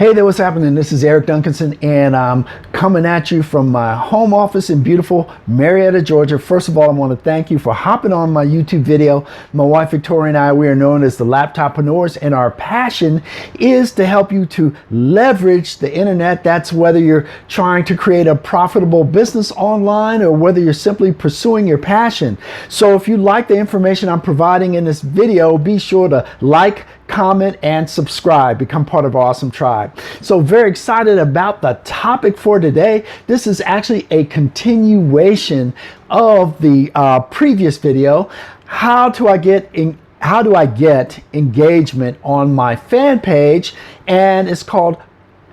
Hey there, what's happening? This is Eric Duncanson, and I'm coming at you from my home office in beautiful Marietta, Georgia. First of all, I want to thank you for hopping on my YouTube video. My wife Victoria and I, we are known as the LAPTOP-PRENEURS, and our passion is to help you to leverage the internet. That's whether you're trying to create a profitable business online or whether you're simply pursuing your passion. So if you like the information I'm providing in this video, be sure to like, comment, and subscribe. Become part of our awesome tribe. So very excited about the topic for today. This is actually a continuation of the previous video. How do I get engagement on my fan page? And it's called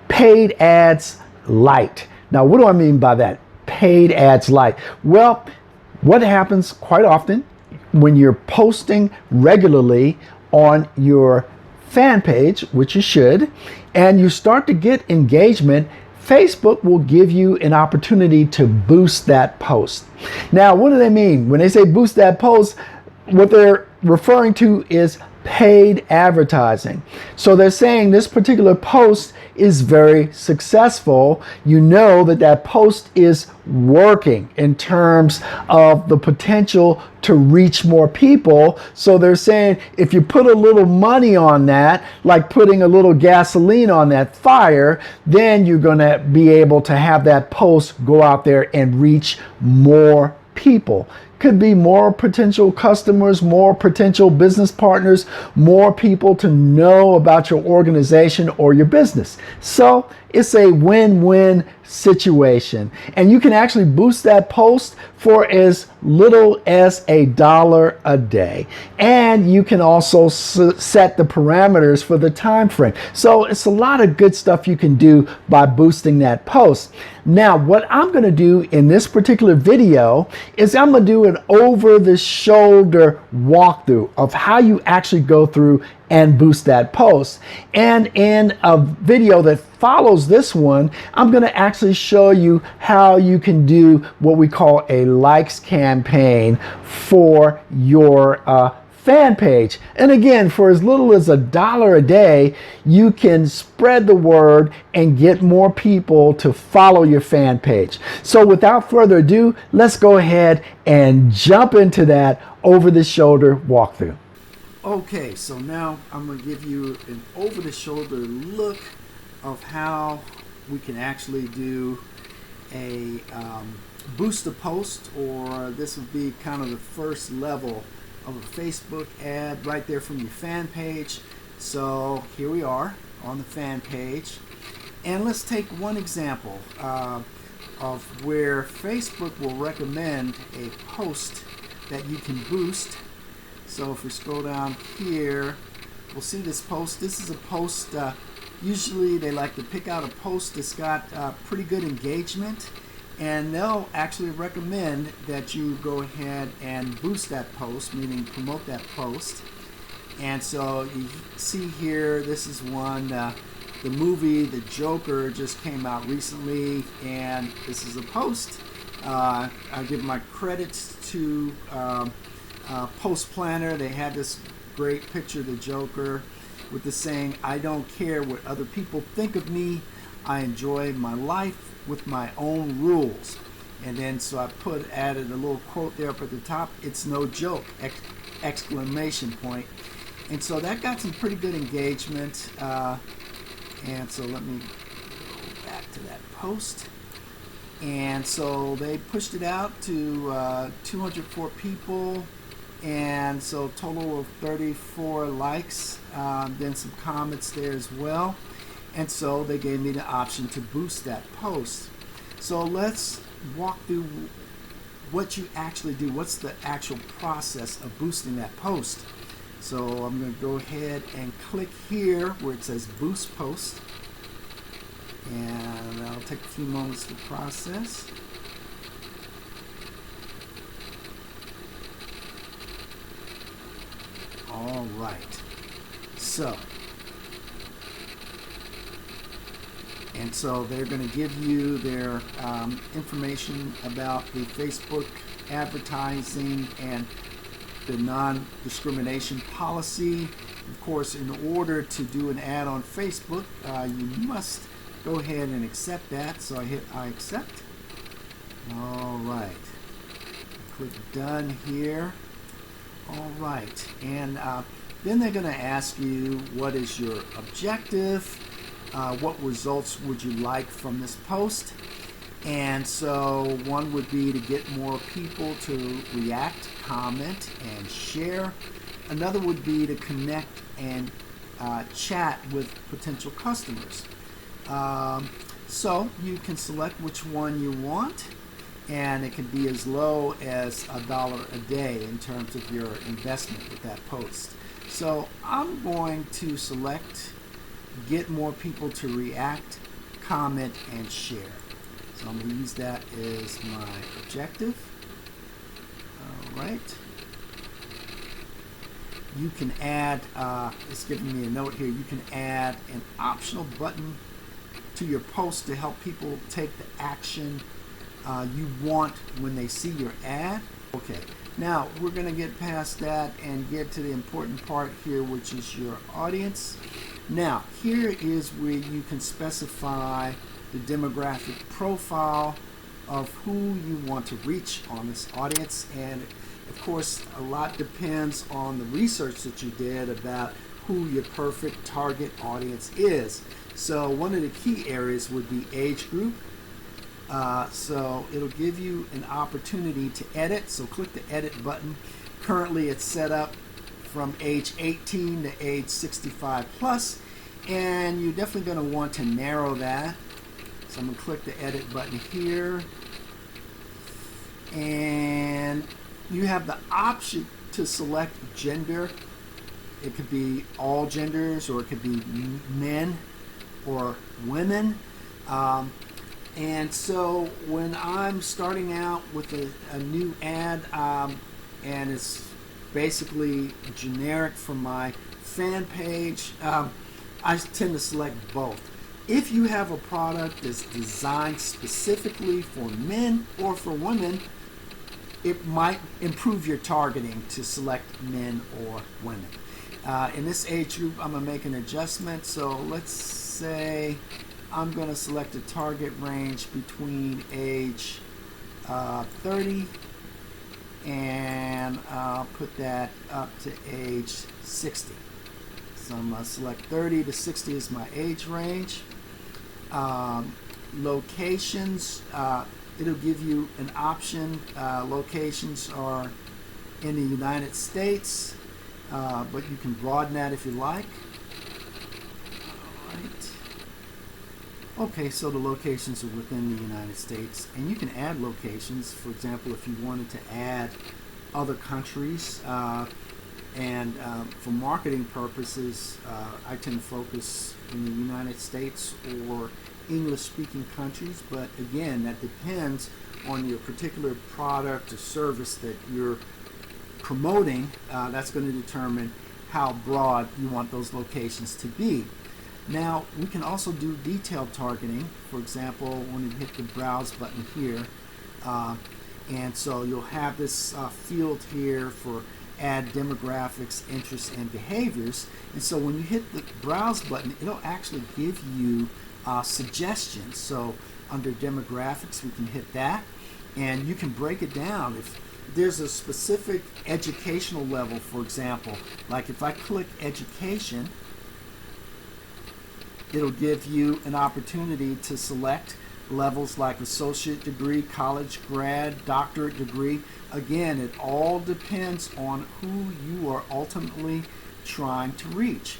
Paid Ads Lite. Now, what do I mean by that? Paid Ads Lite. Well, what happens quite often when you're posting regularly on your fan page, which you should, and you start to get engagement, Facebook will give you an opportunity to boost that post. Now, what do they mean? When they say boost that post, what they're referring to is paid advertising. So they're saying this particular post is very successful. You know that that post is working in terms of the potential to reach more people. So they're saying if you put a little money on that, like putting a little gasoline on that fire, then you're going to be able to have that post go out there and reach more people. Could be more potential customers, more potential business partners, more people to know about your organization or your business. So it's a win-win situation. And you can actually boost that post for as little as $1 a day. And you can also set the parameters for the time frame. So it's a lot of good stuff you can do by boosting that post. Now, what I'm going to do in this particular video is I'm going to do an over-the-shoulder walkthrough of how you actually go through and boost that post. And in a video that follows this one, I'm going to actually show you how you can do what we call a likes campaign for your fan page. And again, for as little as $1 a day, you can spread the word and get more people to follow your fan page. So without further ado, let's go ahead and jump into that over-the-shoulder walkthrough. Okay, so now I'm going to give you an over-the-shoulder look of how we can actually do a boost a post, or this would be kind of the first level of a Facebook ad right there from your fan page. So here we are on the fan page, and let's take one example of where Facebook will recommend a post that you can boost. So if we scroll down here, we'll see this post. This is a post, usually they like to pick out a post that's got pretty good engagement, and they'll actually recommend that you go ahead and boost that post, meaning promote that post. And so you see here, this is one, the movie The Joker just came out recently, and this is a post. I give my credits to Post Planner. They had this great picture of the Joker with the saying, "I don't care what other people think of me. I enjoy my life with my own rules." And then so I added a little quote there up at the top, "It's no joke!" Exclamation point. And so that got some pretty good engagement. And so let me go back to that post. And so they pushed it out to 204 people. And so total of 34 likes, then some comments there as well. And so they gave me the option to boost that post. So let's walk through what you actually do. What's the actual process of boosting that post? So I'm going to go ahead and click here where it says boost post. And that'll take a few moments to process. All right, so they're going to give you their information about the Facebook advertising and the non-discrimination policy. Of course, in order to do an ad on Facebook, you must go ahead and accept that. So I hit I accept. All right. Click done here. All right. And then they're going to ask you, what is your objective? What results would you like from this post? And so one would be to get more people to react, comment, and share. Another would be to connect and chat with potential customers. So you can select which one you want, and it can be as low as $1 a day in terms of your investment with that post. So I'm going to select get more people to react, comment, and share. So I'm going to use that as my objective. All right. You can add, it's giving me a note here, you can add an optional button to your post to help people take the action you want when they see your ad. Okay, now we're going to get past that and get to the important part here, which is your audience. Now, here is where you can specify the demographic profile of who you want to reach on this audience. And of course, a lot depends on the research that you did about who your perfect target audience is. So one of the key areas would be age group. So it'll give you an opportunity to edit. So click the edit button. Currently it's set up from age 18 to age 65 plus, and you're definitely going to want to narrow that. So I'm going to click the edit button here, and you have the option to select gender. It could be all genders, or it could be men or women. And so when I'm starting out with a new ad, and it's basically generic for my fan page, I tend to select both. If you have a product that's designed specifically for men or for women, it might improve your targeting to select men or women. In this age group, I'm going to make an adjustment. So let's say I'm going to select a target range between age 30 and I'll put that up to age 60. So I'm going to select 30 to 60 as my age range. Locations, it'll give you an option. Locations are in the United States, but you can broaden that if you like. All right. Okay, so the locations are within the United States, and you can add locations. For example, if you wanted to add other countries, and for marketing purposes, I tend to focus in the United States or English-speaking countries, but again, that depends on your particular product or service that you're promoting. That's going to determine how broad you want those locations to be. Now, we can also do detailed targeting. For example, when you hit the browse button here, and so you'll have this field here for add demographics, interests, and behaviors. And so when you hit the browse button, it'll actually give you suggestions. So under demographics, we can hit that, and you can break it down. If there's a specific educational level, for example, like if I click education, it'll give you an opportunity to select levels like associate degree, college grad, doctorate degree. Again, it all depends on who you are ultimately trying to reach.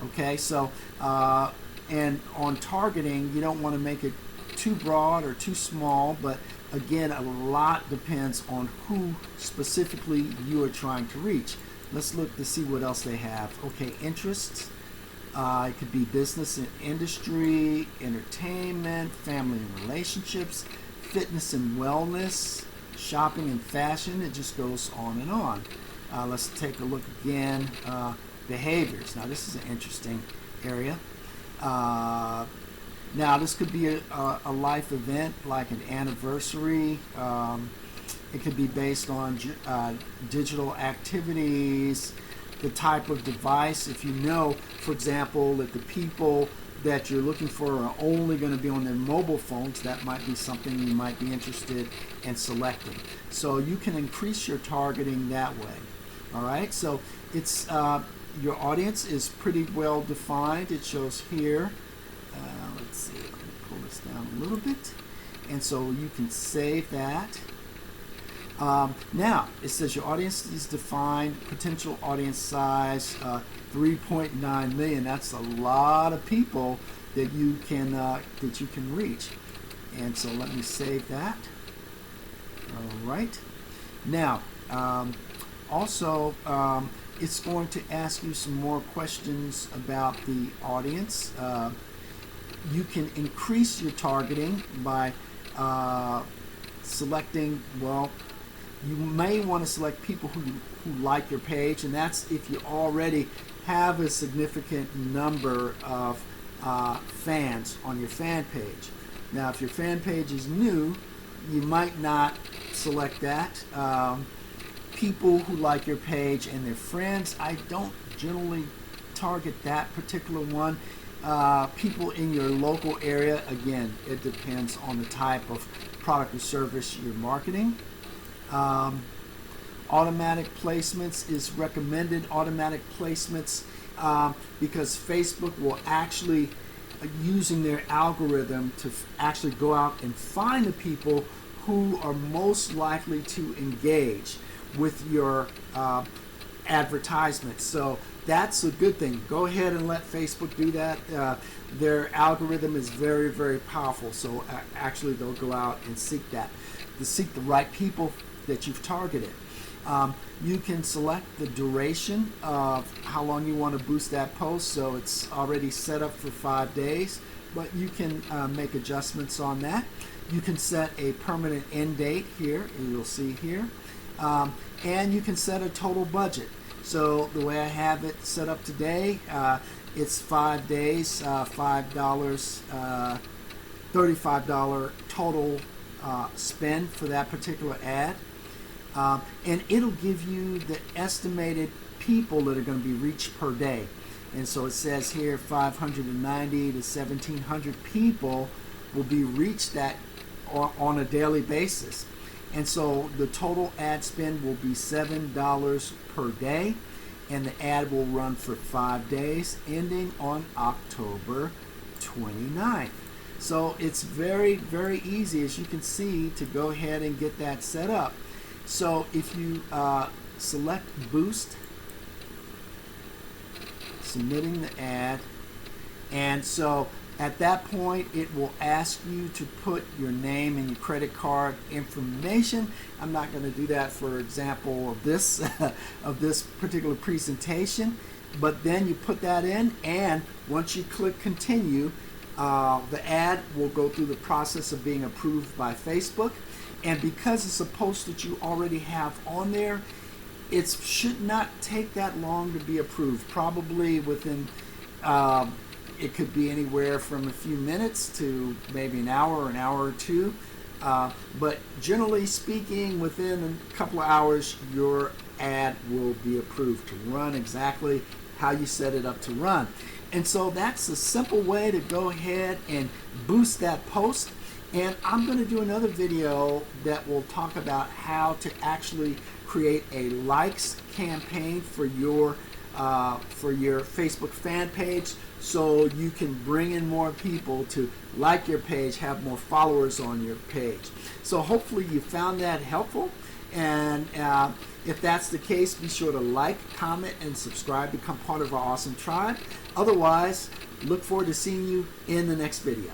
Okay, so and on targeting, you don't want to make it too broad or too small, but again, a lot depends on who specifically you are trying to reach. Let's look to see what else they have. Okay, interests. It could be business and industry, entertainment, family and relationships, fitness and wellness, shopping and fashion. It just goes on and on. Let's take a look again. Behaviors. Now this is an interesting area. Now this could be a life event like an anniversary. It could be based on digital activities. the type of device. If you know, for example, that the people that you're looking for are only going to be on their mobile phones, that might be something you might be interested in selecting. So you can increase your targeting that way. All right, so it's your audience is pretty well defined. It shows here. Let's see, let me pull this down a little bit. And so you can save that. Now, it says your audience is defined, potential audience size 3.9 million. That's a lot of people that you can reach. And so let me save that. All right. Now, also, it's going to ask you some more questions about the audience. You can increase your targeting by selecting, well, you may want to select people who like your page, and that's if you already have a significant number of fans on your fan page. Now, if your fan page is new, you might not select that. People who like your page and their friends, I don't generally target that particular one. People in your local area, again, it depends on the type of product or service you're marketing. Automatic placements is recommended. Automatic placements because Facebook will actually, using their algorithm to actually go out and find the people who are most likely to engage with your advertisements. So that's a good thing. Go ahead and let Facebook do that. Their algorithm is very, very powerful. So actually they'll go out and seek that, to seek the right people that you've targeted. You can select the duration of how long you want to boost that post. So it's already set up for 5 days, but you can make adjustments on that. You can set a permanent end date here, you'll see here. And you can set a total budget. So the way I have it set up today, it's 5 days, $5, $35 total spend for that particular ad. And it'll give you the estimated people that are going to be reached per day. And so it says here 590 to 1,700 people will be reached that on a daily basis. And so the total ad spend will be $7 per day, and the ad will run for 5 days, ending on October 29th. So it's very, very easy, as you can see, to go ahead and get that set up. So if you select Boost, submitting the ad, and so at that point it will ask you to put your name and your credit card information. I'm not going to do that for example of this of this particular presentation, but then you put that in, and once you click continue, the ad will go through the process of being approved by Facebook. And because it's a post that you already have on there, it should not take that long to be approved. Probably within, it could be anywhere from a few minutes to maybe an hour or two. But generally speaking, within a couple of hours, your ad will be approved to run exactly how you set it up to run. And so that's a simple way to go ahead and boost that post. And I'm going to do another video that will talk about how to actually create a likes campaign for your Facebook fan page, so you can bring in more people to like your page, have more followers on your page. So hopefully you found that helpful. And if that's the case, be sure to like, comment, and subscribe, become part of our awesome tribe. Otherwise, look forward to seeing you in the next video.